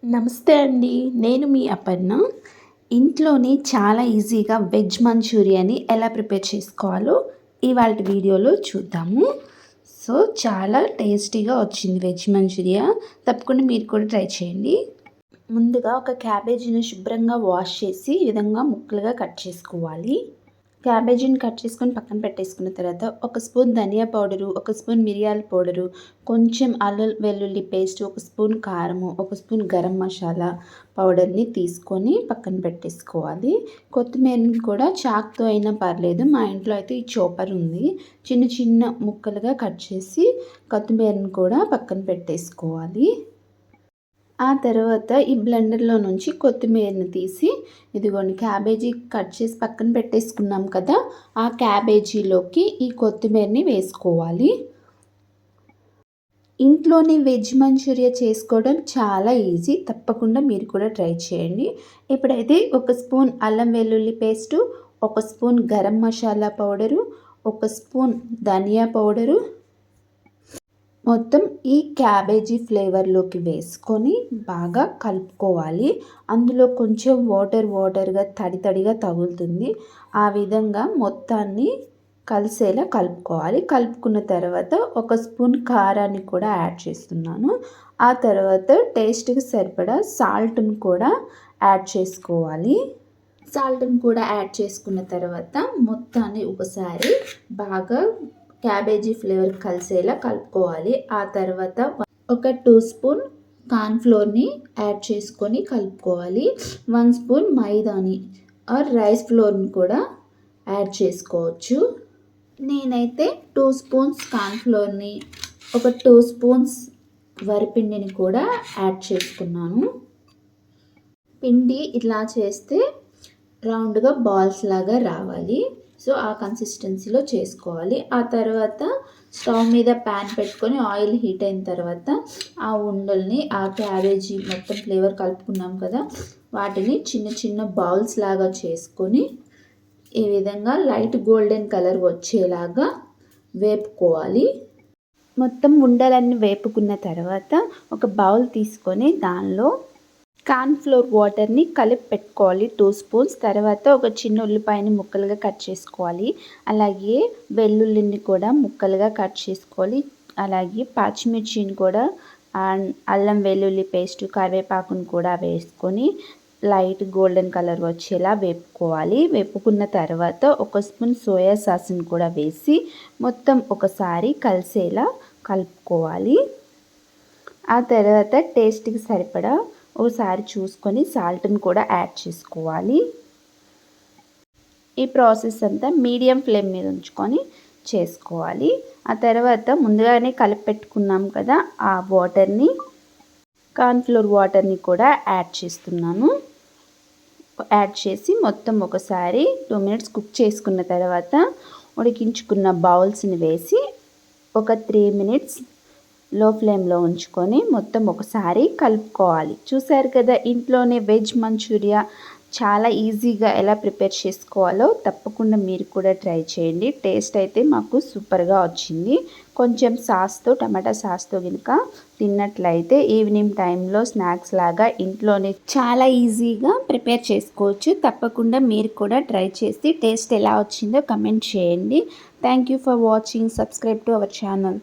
నమస్తే అండి. నేను మీ అపర్ణ. ఇంట్లోనే చాలా ఈజీగా వెజ్ మంచూరియాని ఎలా ప్రిపేర్ చేసుకోవాలో ఇవాల్టి వీడియోలో చూద్దాము. సో చాలా టేస్టీగా వచ్చింది వెజ్ మంచూరియా. తప్పకుండా మీరు కూడా ట్రై చేయండి. ముందుగా ఒక క్యాబేజీని శుభ్రంగా వాష్ చేసి ఈ విధంగా ముక్కలుగా కట్ చేసుకోవాలి. క్యాబేజీని కట్ చేసుకొని పక్కన పెట్టేసుకున్న తర్వాత ఒక స్పూన్ ధనియా పౌడరు, ఒక స్పూన్ మిరియాల పౌడరు, కొంచెం అల్లం వెల్లుల్లి పేస్ట్, ఒక స్పూన్ కారము, ఒక స్పూన్ గరం మసాలా పౌడర్ని తీసుకొని పక్కన పెట్టేసుకోవాలి. కొత్తిమీరని కూడా చాక్తో అయినా పర్లేదు. మా ఇంట్లో అయితే ఈ చాపర్ ఉంది. చిన్న చిన్న ముక్కలుగా కట్ చేసి కొత్తిమీరని కూడా పక్కన పెట్టేసుకోవాలి. ఆ తర్వాత ఈ బ్లెండర్లో నుంచి కొత్తిమీరని తీసి ఇదిగోండి క్యాబేజీ కట్ చేసి పక్కన పెట్టేసుకున్నాం కదా, ఆ క్యాబేజీలోకి ఈ కొత్తిమీరని వేసుకోవాలి. ఇంట్లోనే వెజ్ మంచూరియా చేసుకోవడం చాలా ఈజీ. తప్పకుండా మీరు కూడా ట్రై చేయండి. ఇప్పుడైతే ఒక స్పూన్ అల్లం వెల్లుల్లి పేస్టు, ఒక స్పూన్ గరం మసాలా పౌడరు, ఒక స్పూన్ ధనియా పౌడరు మొత్తం ఈ క్యాబేజీ ఫ్లేవర్లోకి వేసుకొని బాగా కలుపుకోవాలి. అందులో కొంచెం వాటర్గా తడిగా తగులుతుంది. ఆ విధంగా మొత్తాన్ని కలిసేలా కలుపుకోవాలి. కలుపుకున్న తర్వాత ఒక స్పూన్ కారాన్ని కూడా యాడ్ చేస్తున్నాను. ఆ తర్వాత టేస్ట్కి సరిపడా సాల్ట్ని కూడా యాడ్ చేసుకోవాలి. సాల్ట్ని కూడా యాడ్ చేసుకున్న తర్వాత మొత్తాన్ని ఒకసారి బాగా క్యాబేజీ ఫ్లేవర్ కలిసేలా కలుపుకోవాలి. ఆ తర్వాత ఒక 2 స్పూన్ కార్న్ఫ్లోర్ని యాడ్ చేసుకొని కలుపుకోవాలి. 1 స్పూన్ మైదాని ఆర్ రైస్ ఫ్లోర్ని కూడా యాడ్ చేసుకోవచ్చు. నేనైతే 2 స్పూన్స్ కార్న్ఫ్లోర్ని, ఒక 2 స్పూన్స్ వరిపిండిని కూడా యాడ్ చేసుకున్నాను. పిండి ఇలా చేస్తే రౌండ్గా బాల్స్ లాగా రావాలి. సో ఆ కన్సిస్టెన్సీలో చేసుకోవాలి. ఆ తర్వాత స్టవ్ మీద ప్యాన్ పెట్టుకొని ఆయిల్ హీట్ అయిన తర్వాత ఆ ఉండల్ని, ఆ క్యాబేజీ మొత్తం ఫ్లేవర్ కలుపుకున్నాం కదా, వాటిని చిన్న చిన్న బౌల్స్ లాగా చేసుకొని ఈ విధంగా లైట్ గోల్డెన్ కలర్ వచ్చేలాగా వేపుకోవాలి. మొత్తం ఉండలన్నీ వేపుకున్న తర్వాత ఒక బౌల్ తీసుకొని దానిలో కార్న్ఫ్లోర్ వాటర్ని కలిపి పెట్టుకోవాలి 2 స్పూన్స్. తర్వాత ఒక చిన్న ఉల్లిపాయని ముక్కలుగా కట్ చేసుకోవాలి. అలాగే వెల్లుల్లిని కూడా ముక్కలుగా కట్ చేసుకోవాలి. అలాగే పచ్చిమిర్చిని కూడా, అల్లం వెల్లుల్లి పేస్ట్, కరివేపాకుని కూడా వేసుకొని లైట్ గోల్డెన్ కలర్ వచ్చేలా వేపుకోవాలి. వేపుకున్న తర్వాత ఒక స్పూన్ సోయా సాస్ని కూడా వేసి మొత్తం ఒకసారి కలిసేలా కలుపుకోవాలి. ఆ తర్వాత టేస్ట్కి సరిపడా ఒకసారి చూసుకొని సాల్ట్ని కూడా యాడ్ చేసుకోవాలి. ఈ ప్రాసెస్ అంతా మీడియం ఫ్లేమ్ మీద ఉంచుకొని చేసుకోవాలి. ఆ తర్వాత ముందుగానే కలిపి పెట్టుకున్నాం కదా, ఆ వాటర్ని, కార్న్ఫ్లోర్ వాటర్ని కూడా యాడ్ చేస్తున్నాను. యాడ్ చేసి మొత్తం ఒకసారి 2 మినిట్స్ కుక్ చేసుకున్న తర్వాత ఉడికించుకున్న బౌల్స్ని వేసి ఒక 3 మినిట్స్ లో ఫ్లేమ్లో ఉంచుకొని మొత్తం ఒకసారి కలుపుకోవాలి. చూసారు కదా, ఇంట్లోనే వెజ్ మంచూరియా చాలా ఈజీగా ఎలా ప్రిపేర్ చేసుకోవాలో తప్పకుండా మీరు కూడా ట్రై చేయండి. టేస్ట్ అయితే మాకు సూపర్గా వచ్చింది. కొంచెం సాస్తో, టమాటా సాస్తో కనుక తిన్నట్లయితే ఈవినింగ్ టైంలో స్నాక్స్ లాగా ఇంట్లోనే చాలా ఈజీగా ప్రిపేర్ చేసుకోవచ్చు. తప్పకుండా మీరు కూడా ట్రై చేసి టేస్ట్ ఎలా వచ్చిందో కమెంట్ చేయండి. Thank you for watching. Subscribe to our channel.